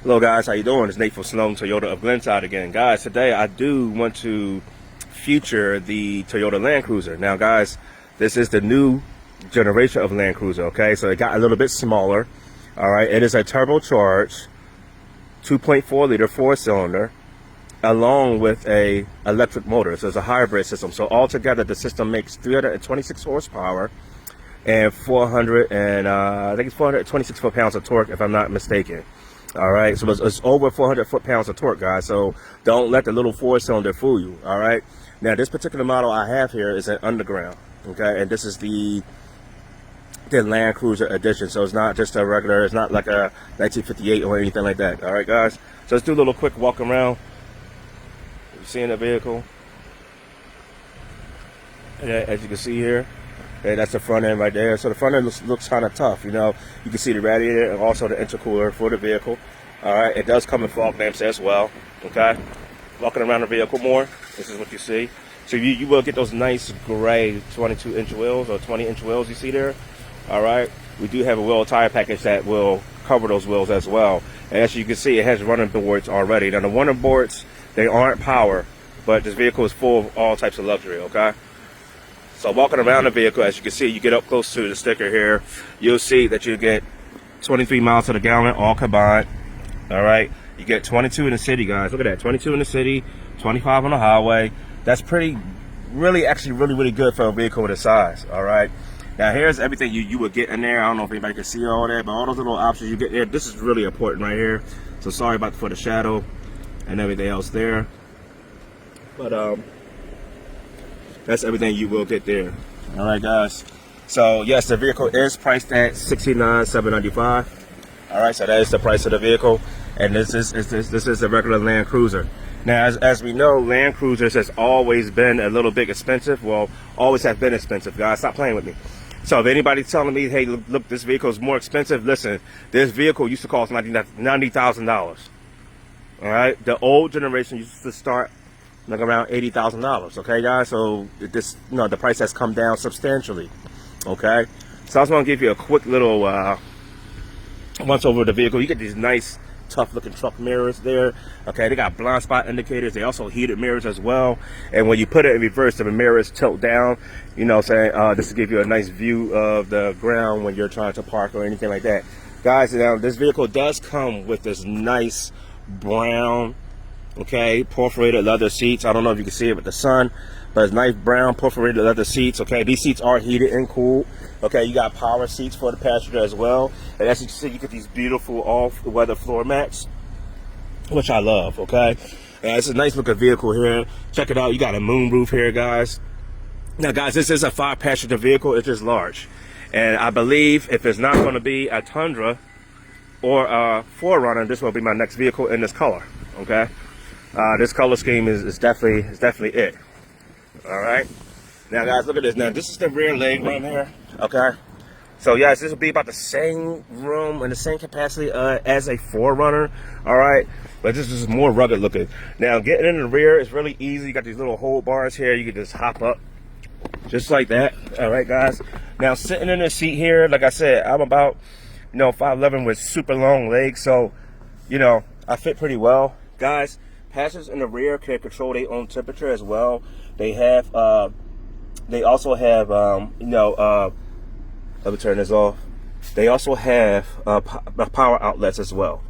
Hello guys, how you doing? It's Nate from Sloan Toyota of Glenside again. Guys, today I do want to feature the Toyota Land Cruiser. Now guys, this is the new generation of Land Cruiser, okay? So it got a little bit smaller, all right? It is a turbocharged 2.4 liter 4-cylinder along with a electric motor. So it's a hybrid system. So altogether the system makes 326 horsepower and I think it's 426 foot-pounds of torque if I'm not mistaken. All right, so it's over 400 foot-pounds of torque, guys. So don't let the little 4-cylinder fool you. All right. Now this particular model I have here is an underground. Okay, and this is the Land Cruiser edition. So it's not just a regular. It's not like a 1958 or anything like that. All right, guys. So let's do a little quick walk around. You seeing the vehicle? And as you can see here. Okay, that's the front end right there. So the front end looks kind of tough, you know. You can see the radiator and also the intercooler for the vehicle. All right, it does come in fog lamps as well. Okay, walking around the vehicle more, this is what you see. So you will get those nice gray 22-inch wheels or 20-inch wheels you see there. All right, we do have a wheel tire package that will cover those wheels as well. And as you can see, it has running boards already. Now the running boards, they aren't power, but this vehicle is full of all types of luxury. Okay. So walking around the vehicle, as you can see, you get up close to the sticker here, you'll see that you get 23 miles to the gallon, all combined. All right, you get 22 in the city, guys. Look at that, 22 in the city, 25 on the highway. That's really good for a vehicle this size. All right. Now here's everything you would get in there. I don't know if anybody can see all that, but all those little options you get there. This is really important right here. So sorry for the shadow and everything else there, but that's everything you will get there. All right, guys. So yes, the vehicle is priced at $69,795. All right, so that is the price of the vehicle, and this is a regular Land Cruiser. Now, as we know, Land Cruisers has always been a little bit expensive. Well, always have been expensive, guys. Stop playing with me. So if anybody's telling me, hey, look, this vehicle is more expensive, listen, this vehicle used to cost $90,000. All right, the old generation used to start like around $80,000. Okay, guys. So this, the price has come down substantially. Okay, so I just want to give you a quick little once over the vehicle. You get these nice, tough-looking truck mirrors there. Okay, they got blind spot indicators. They also heated mirrors as well. And when you put it in reverse, the mirrors tilt down. You know, saying this will give you a nice view of the ground when you're trying to park or anything like that. Guys, now this vehicle does come with this nice brown, okay, perforated leather seats. I don't know if you can see it with the sun, but it's nice brown perforated leather seats. Okay, these seats are heated and cooled. Okay, you got power seats for the passenger as well. And as you can see, you get these beautiful all-weather floor mats, which I love. Okay, and it's a nice looking vehicle here. Check it out. You got a moonroof here, guys. Now, guys, this is a 5-passenger vehicle. It's just large, and I believe if it's not going to be a Tundra or a 4Runner, this will be my next vehicle in this color. Okay. This color scheme is definitely it. All right. Now, guys, look at this. Now, this is the rear leg right here. Okay. So, yes, this will be about the same room and the same capacity as a 4Runner. All right. But this is more rugged looking. Now, getting in the rear is really easy. You got these little hold bars here. You can just hop up just like that. All right, guys. Now, sitting in the seat here, like I said, I'm about 5'11" with super long legs. So, I fit pretty well, guys. Passengers in the rear can control their own temperature as well. They have, they also have, let me turn this off. They also have power outlets as well.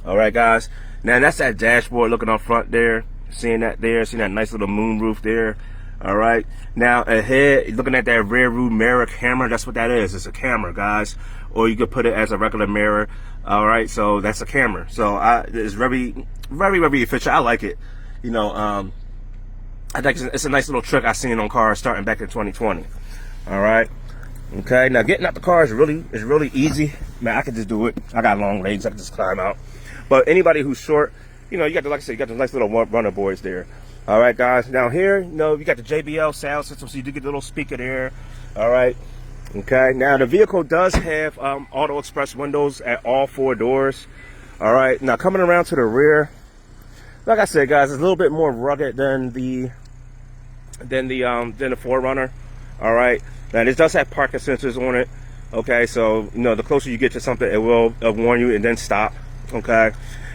All right, guys. Now that's that dashboard looking up front there. Seeing that there, seeing that nice little moon roof there. All right. Now ahead, looking at that rear view mirror camera. That's what that is. It's a camera, guys. Or you could put it as a regular mirror. All right. So that's a camera. So it's very efficient. I like it. I think it's a nice little trick I seen on cars starting back in 2020. All right. Okay. Now getting out the car is really easy. Man, I can just do it. I got long legs. I can just climb out. But anybody who's short, you got like I said, you got the nice little runner boards there. All right, guys. Now here, you got the JBL sound system, so you do get a little speaker there. All right. Okay. Now the vehicle does have auto express windows at all 4 doors. All right. Now coming around to the rear, like I said, guys, it's a little bit more rugged than the 4Runner. All right. Now this does have parking sensors on it. Okay. So the closer you get to something, it will warn you and then stop. Okay.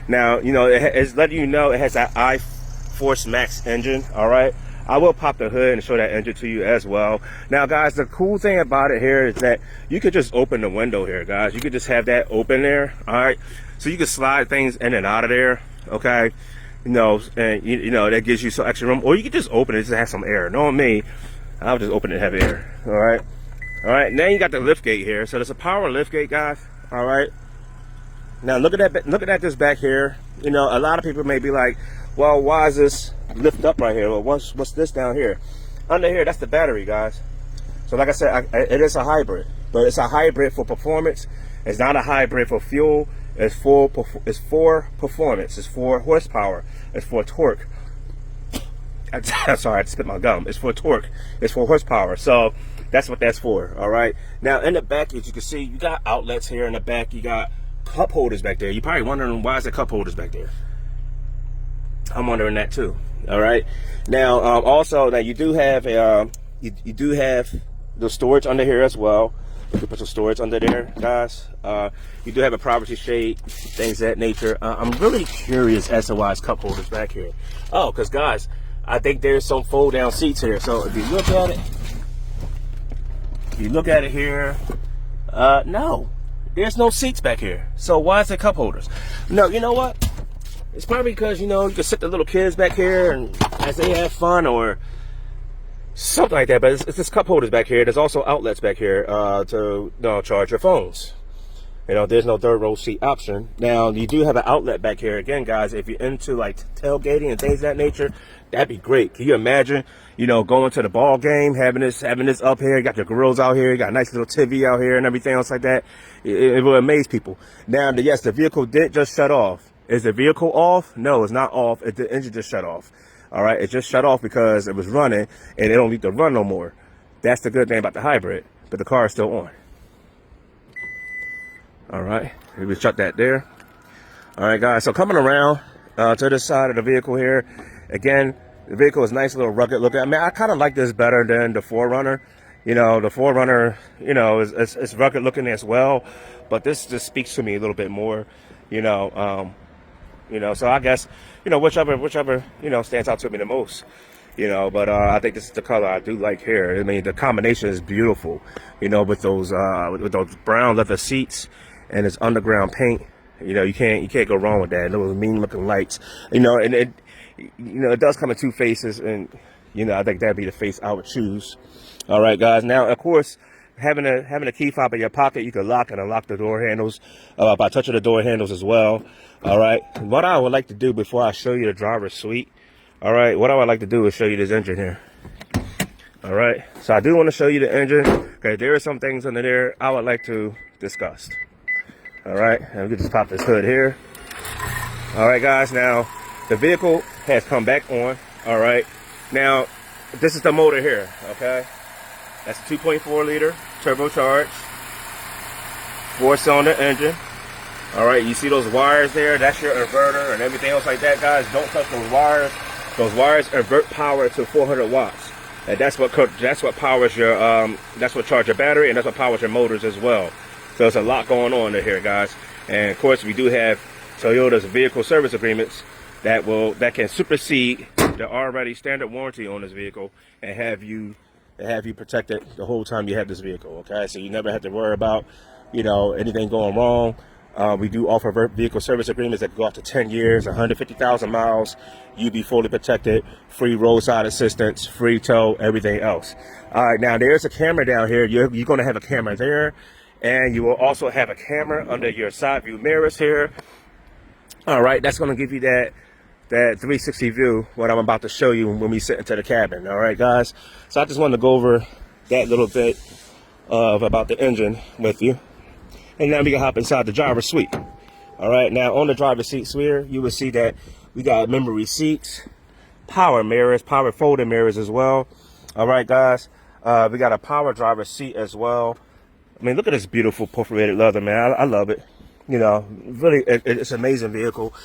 Now, you know, it's letting you know it has that iForce Max engine. All right. I will pop the hood and show that engine to you as well. Now, guys, the cool thing about it here is that you could just open the window here, guys. You could just have that open there. All right. So you can slide things in and out of there. Okay. You know, and you know, that gives you some extra room, or you could just open it just to have some air. Knowing me, I'll just open it and have air. All right. All right. Now you got the lift gate here. So there's a power lift gate, guys. All right. Now look at that. Looking at this back here, you know, a lot of people may be like, well, why is this lift up right here? Well, what's this down here? Under here, that's the battery, guys. So like I said, it is a hybrid, but it's a hybrid for performance. It's not a hybrid for fuel. It's for performance. It's for horsepower. It's for torque. I'm sorry, I had to spit my gum. It's for torque. It's for horsepower. So that's what that's for. All right. Now in the back, as you can see, you got outlets here in the back. You got cup holders back there. You're probably wondering, why is there cup holders back there? I'm wondering that too. All right. Now, also that you do have a you do have the storage under here as well. You can put some storage under there, guys. You do have a privacy shade, things of that nature. I'm really curious as to why it's cup holders back here. Oh, because guys, I think there's some fold down seats here. So if you look at it, here, no, there's no seats back here. So why is there cup holders? No, you know what? It's probably because, you know, you can sit the little kids back here and as they have fun or something like that. But it's just cup holders back here. There's also outlets back here to charge your phones. You know, there's no third row seat option. Now, you do have an outlet back here. Again, guys, if you're into like tailgating and things of that nature, that'd be great. Can you imagine, you know, going to the ball game, having this up here? You got your grills out here. You got a nice little TV out here and everything else like that. It will amaze people. Now, yes, the vehicle did just shut off. Is the vehicle off? No, it's not off. The engine just shut off. All right, it just shut off because it was running and it don't need to run no more. That's the good thing about the hybrid, but the car is still on. All right, we shut that there. All right, guys, so coming around to this side of the vehicle here, again, the vehicle is nice, little rugged looking. I mean, I kind of like this better than the 4Runner. You know, the 4Runner, you know, is rugged looking as well, but this just speaks to me a little bit more, you know. You know, so I guess, you know, whichever, you know, stands out to me the most, you know, but I think this is the color I do like here. I mean, the combination is beautiful, you know, with those brown leather seats and this underground paint. You know, you can't go wrong with that. And those mean looking lights, you know, and it, you know, it does come in two faces, and, you know, I think that'd be the face I would choose. All right, guys. Now, of course, having a key fob in your pocket, you can lock and unlock the door handles by touching the door handles as well. All right, what I would like to do before I show you the driver's suite, all right, what I would like to do is show you this engine here. All right, so I do want to show you the engine. Okay, there are some things under there I would like to discuss. All right, and we can just pop this hood here. All right, guys, now the vehicle has come back on. All right, now this is the motor here. Okay, that's a 2.4 liter turbocharged 4-cylinder engine. All right, you see those wires there? That's your inverter and everything else like that, guys. Don't touch those wires. Those wires invert power to 400 watts, and that's what powers your that's what charges your battery, and that's what powers your motors as well. So there's a lot going on in here, guys. And of course, we do have Toyota's vehicle service agreements that can supersede the already standard warranty on this vehicle and have you protected the whole time you have this vehicle. Okay, so you never have to worry about, you know, anything going wrong. We do offer vehicle service agreements that go up to 10 years, 150,000 miles. You be fully protected, free roadside assistance, free tow, everything else. All right, now there's a camera down here. You're going to have a camera there, and you will also have a camera under your side view mirrors here. All right, that's going to give you that 360 view, what I'm about to show you when we sit into the cabin. All right, guys. So I just wanted to go over that little bit about the engine with you. And now we can hop inside the driver's suite. All right, now on the driver's seat here, you will see that we got memory seats, power mirrors, power folding mirrors as well. All right, guys, we got a power driver's seat as well. I mean, look at this beautiful perforated leather, man. I love it. You know, really, it's an amazing vehicle.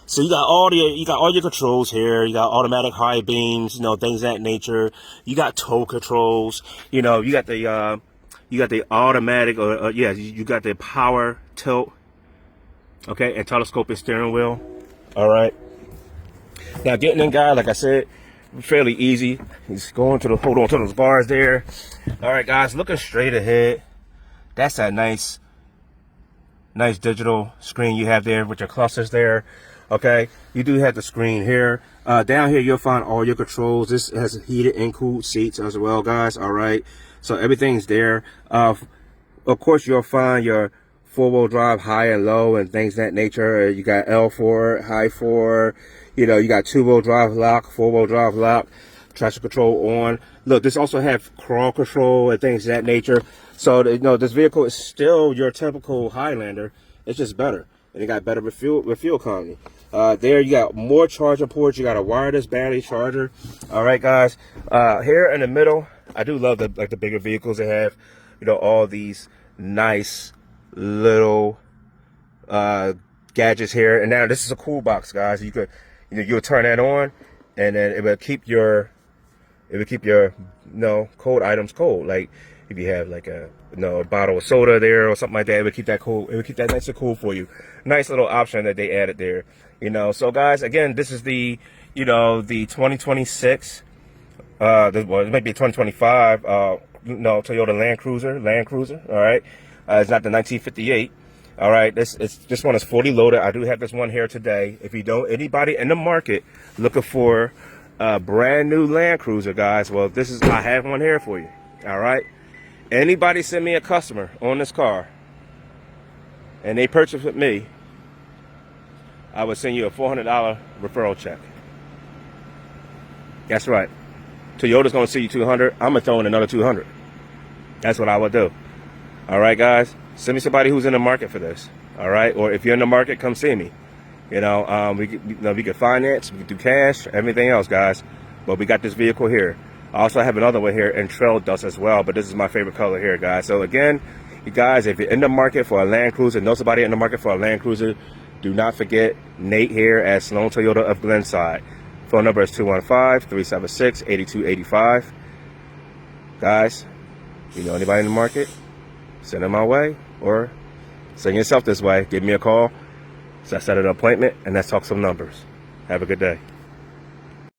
So you got all your controls here. You got automatic high beams, you know, things of that nature. You got tow controls. You know, you got the automatic, you got the power tilt. Okay, and telescopic steering wheel. All right. Now getting in, guys, like I said, fairly easy. He's going to the, hold on to those bars there. All right, guys, looking straight ahead. That's that nice digital screen you have there with your clusters there. Okay, you do have the screen here. Down here you'll find all your controls. This has heated and cooled seats as well, guys. All right, so everything's there. Of course, you'll find your four-wheel drive high and low and things of that nature. You got L4, high 4. You know, you got two-wheel drive lock, four-wheel drive lock, traction control on. Look, this also have crawl control and things of that nature. So, you know, this vehicle is still your typical Highlander. It's just better. And it got better refuel economy. There you got more charging ports. You got a wireless battery charger. All right, guys. Here in the middle, I do love the bigger vehicles that have, you know, all these nice little gadgets here. And now this is a cool box, guys. You could, you know, you'll turn that on, and then it will keep your you know, cold items cold. Like if you have like a, you know, a bottle of soda there or something like that, it would keep that cool. It would keep that nice and cool for you. Nice little option that they added there. You know, so guys, again, this is the, you know, the 2026. Well, it might be 2025. No, Toyota Land Cruiser. All right, it's not the 1958. All right, this one is fully loaded. I do have this one here today. If you don't, anybody in the market looking for a brand new Land Cruiser, guys, well, I have one here for you. All right, anybody send me a customer on this car and they purchase with me, I would send you a $400 referral check. That's right. Toyota's gonna send you $200. I'm gonna throw in another $200. That's what I would do. All right, guys. Send me somebody who's in the market for this. All right, or if you're in the market, come see me. You know, we can finance, we can do cash, everything else, guys. But we got this vehicle here. I also have another one here in trail dust as well. But this is my favorite color here, guys. So again, you guys, if you're in the market for a Land Cruiser, know somebody in the market for a Land Cruiser, do not forget Nate here at Sloan Toyota of Glenside. Phone number is 215-376-8285. Guys, you know anybody in the market, send them my way, or send yourself this way. Give me a call. So I set an appointment, and let's talk some numbers. Have a good day.